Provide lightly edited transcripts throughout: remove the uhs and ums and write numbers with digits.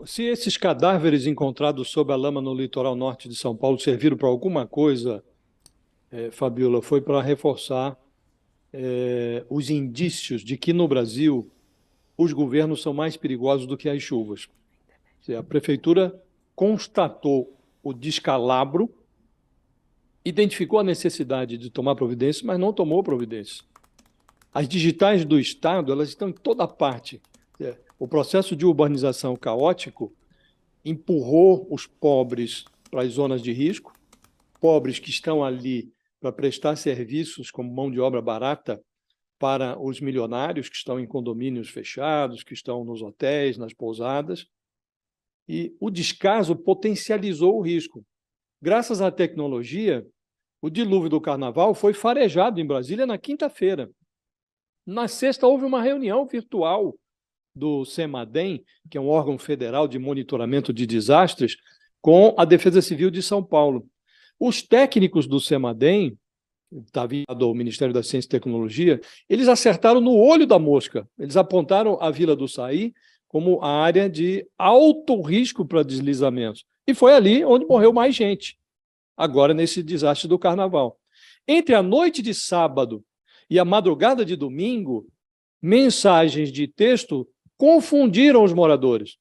Se esses cadáveres encontrados sob a lama no litoral norte de São Paulo serviram para alguma coisa, Fabiola, foi para reforçar os indícios de que no Brasil os governos são mais perigosos do que as chuvas. A prefeitura constatou o descalabro, identificou a necessidade de tomar providência, mas não tomou providência. As digitais do Estado, elas estão em toda parte. O processo de urbanização caótico empurrou os pobres para as zonas de risco, pobres que estão ali para prestar serviços como mão de obra barata para os milionários que estão em condomínios fechados, que estão nos hotéis, nas pousadas. E o descaso potencializou o risco. Graças à tecnologia, o dilúvio do carnaval foi farejado em Brasília na quinta-feira. Na sexta, houve uma reunião virtual do CEMADEM, que é um órgão federal de monitoramento de desastres, com a Defesa Civil de São Paulo. Os técnicos do CEMADEM, está vinculado ao Ministério da Ciência e Tecnologia, eles acertaram no olho da mosca. Eles apontaram a Vila do Saí como a área de alto risco para deslizamentos. E foi ali onde morreu mais gente, agora nesse desastre do carnaval. Entre a noite de sábado e a madrugada de domingo, mensagens de texto confundiram os moradores.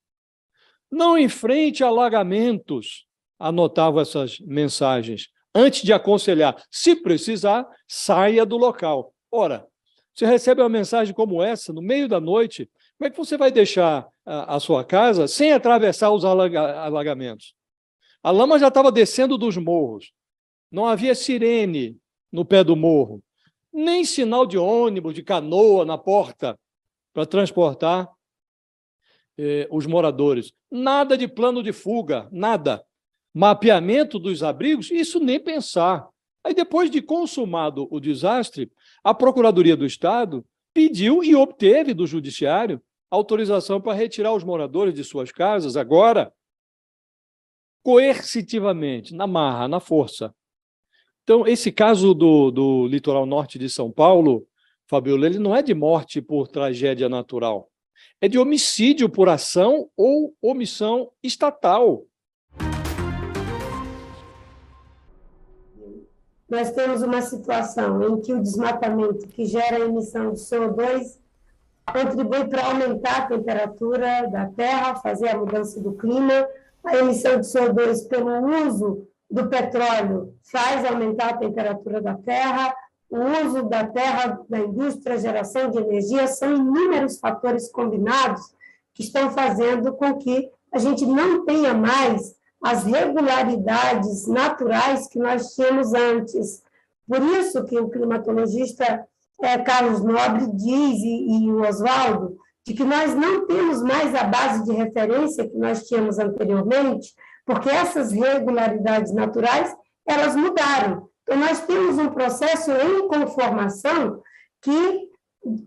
Não enfrente alagamentos, anotavam essas mensagens, antes de aconselhar, se precisar, saia do local. Ora, você recebe uma mensagem como essa, no meio da noite, como é que você vai deixar a sua casa sem atravessar os alagamentos? A lama já estava descendo dos morros, não havia sirene no pé do morro, nem sinal de ônibus, de canoa na porta para transportar os moradores. Nada de plano de fuga, nada. Mapeamento dos abrigos, isso nem pensar. Aí, depois de consumado o desastre, a Procuradoria do Estado pediu e obteve do Judiciário autorização para retirar os moradores de suas casas, agora, coercitivamente, na marra, na força. Então, esse caso do litoral norte de São Paulo, Fabiola, ele não é de morte por tragédia natural, é de homicídio por ação ou omissão estatal. Nós temos uma situação em que o desmatamento que gera a emissão de CO2 contribui para aumentar a temperatura da Terra, fazer a mudança do clima. A emissão de CO2 pelo uso do petróleo faz aumentar a temperatura da Terra. O uso da terra, da indústria, a geração de energia, são inúmeros fatores combinados que estão fazendo com que a gente não tenha mais as regularidades naturais que nós tínhamos antes. Por isso que o climatologista Carlos Nobre diz, e o Oswaldo, de que nós não temos mais a base de referência que nós tínhamos anteriormente, porque essas regularidades naturais, elas mudaram. Então, nós temos um processo em conformação que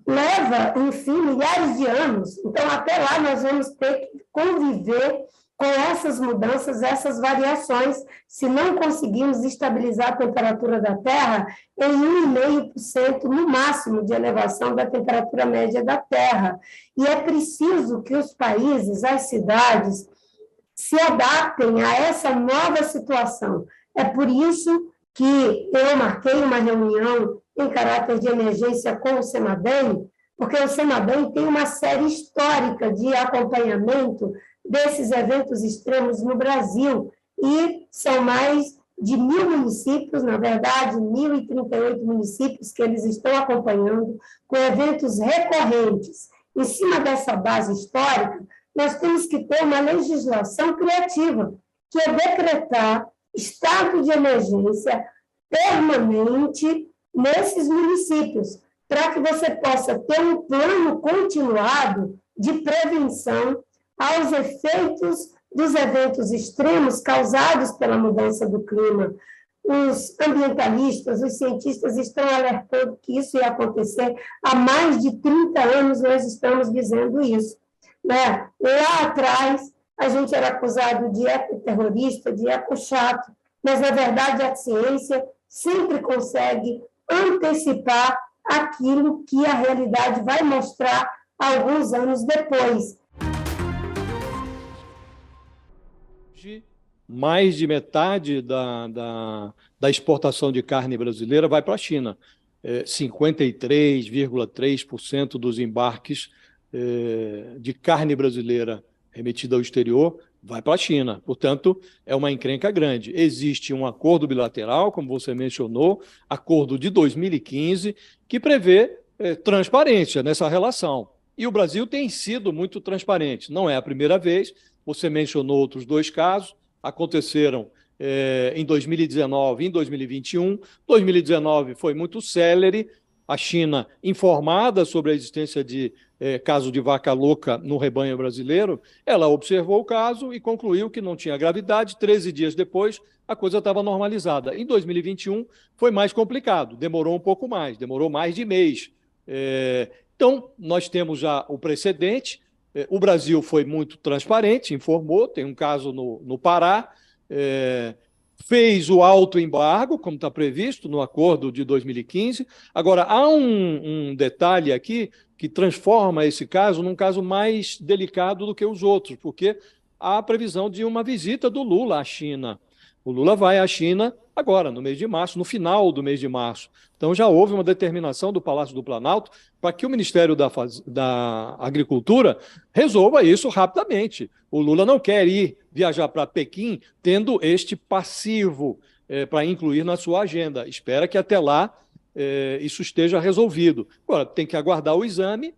leva, enfim, milhares de anos. Então, até lá, nós vamos ter que conviver com essas mudanças, essas variações, se não conseguirmos estabilizar a temperatura da Terra em 1,5% no máximo de elevação da temperatura média da Terra. E é preciso que os países, as cidades, se adaptem a essa nova situação. É por isso que eu marquei uma reunião em caráter de emergência com o CEMADEM, porque o CEMADEM tem uma série histórica de acompanhamento desses eventos extremos no Brasil, e são mais de 1.000 municípios, na verdade, 1.038 municípios que eles estão acompanhando, com eventos recorrentes. Em cima dessa base histórica, nós temos que ter uma legislação criativa, que é decretar estado de emergência permanente nesses municípios, para que você possa ter um plano continuado de prevenção aos efeitos dos eventos extremos causados pela mudança do clima. Os ambientalistas, os cientistas estão alertando que isso ia acontecer há mais de 30 anos, nós estamos dizendo isso. Né? Lá atrás, a gente era acusado de ecoterrorista, de ecochato, mas, na verdade, a ciência sempre consegue antecipar aquilo que a realidade vai mostrar alguns anos depois. mais de metade da exportação de carne brasileira vai para a China. 53,3% dos embarques de carne brasileira remetida ao exterior vai para a China. Portanto, é uma encrenca grande. Existe um acordo bilateral, como você mencionou, acordo de 2015, que prevê transparência nessa relação. E o Brasil tem sido muito transparente. Não é a primeira vez, você mencionou outros dois casos, aconteceram em 2019 e em 2021. 2019 foi muito célere, a China informada sobre a existência de caso de vaca louca no rebanho brasileiro, ela observou o caso e concluiu que não tinha gravidade. 13 dias depois, a coisa estava normalizada. Em 2021 foi mais complicado, demorou um pouco mais, demorou mais de mês. Então, nós temos já o precedente. O Brasil foi muito transparente, informou, tem um caso no Pará, fez o autoembargo, como está previsto no acordo de 2015. Agora, há um detalhe aqui que transforma esse caso num caso mais delicado do que os outros, porque há a previsão de uma visita do Lula à China. O Lula vai à China agora, no mês de março, no final do mês de março. Então, já houve uma determinação do Palácio do Planalto para que o Ministério da Agricultura resolva isso rapidamente. O Lula não quer viajar para Pequim tendo este passivo para incluir na sua agenda. Espera que até lá isso esteja resolvido. Agora, tem que aguardar o exame,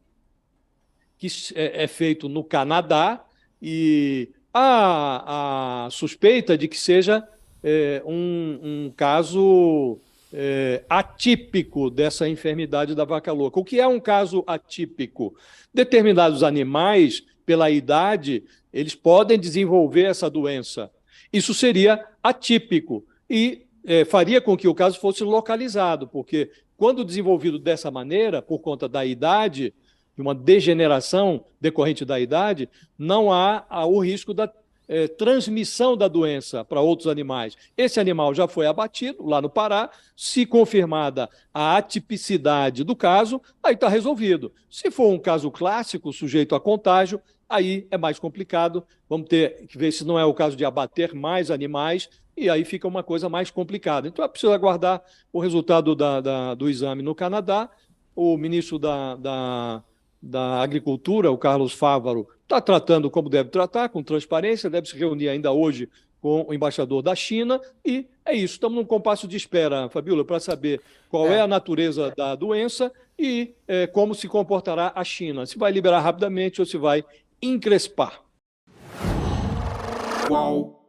que é feito no Canadá, e há a suspeita de que seja um caso atípico dessa enfermidade da vaca louca. O que é um caso atípico? Determinados animais, pela idade, eles podem desenvolver essa doença. Isso seria atípico e faria com que o caso fosse localizado, porque quando desenvolvido dessa maneira, por conta da idade, de uma degeneração decorrente da idade, não há o risco da transmissão da doença para outros animais. Esse animal já foi abatido lá no Pará. Se confirmada a atipicidade do caso, aí está resolvido. Se for um caso clássico, sujeito a contágio, aí é mais complicado. Vamos ter que ver se não é o caso de abater mais animais, e aí fica uma coisa mais complicada. Então é preciso aguardar o resultado do exame no Canadá. O ministro da Agricultura, o Carlos Fávaro, está tratando como deve tratar, com transparência, deve se reunir ainda hoje com o embaixador da China, e é isso. Estamos num compasso de espera, Fabíola, para saber qual é a natureza da doença e como se comportará a China, se vai liberar rapidamente ou se vai encrespar. Qual?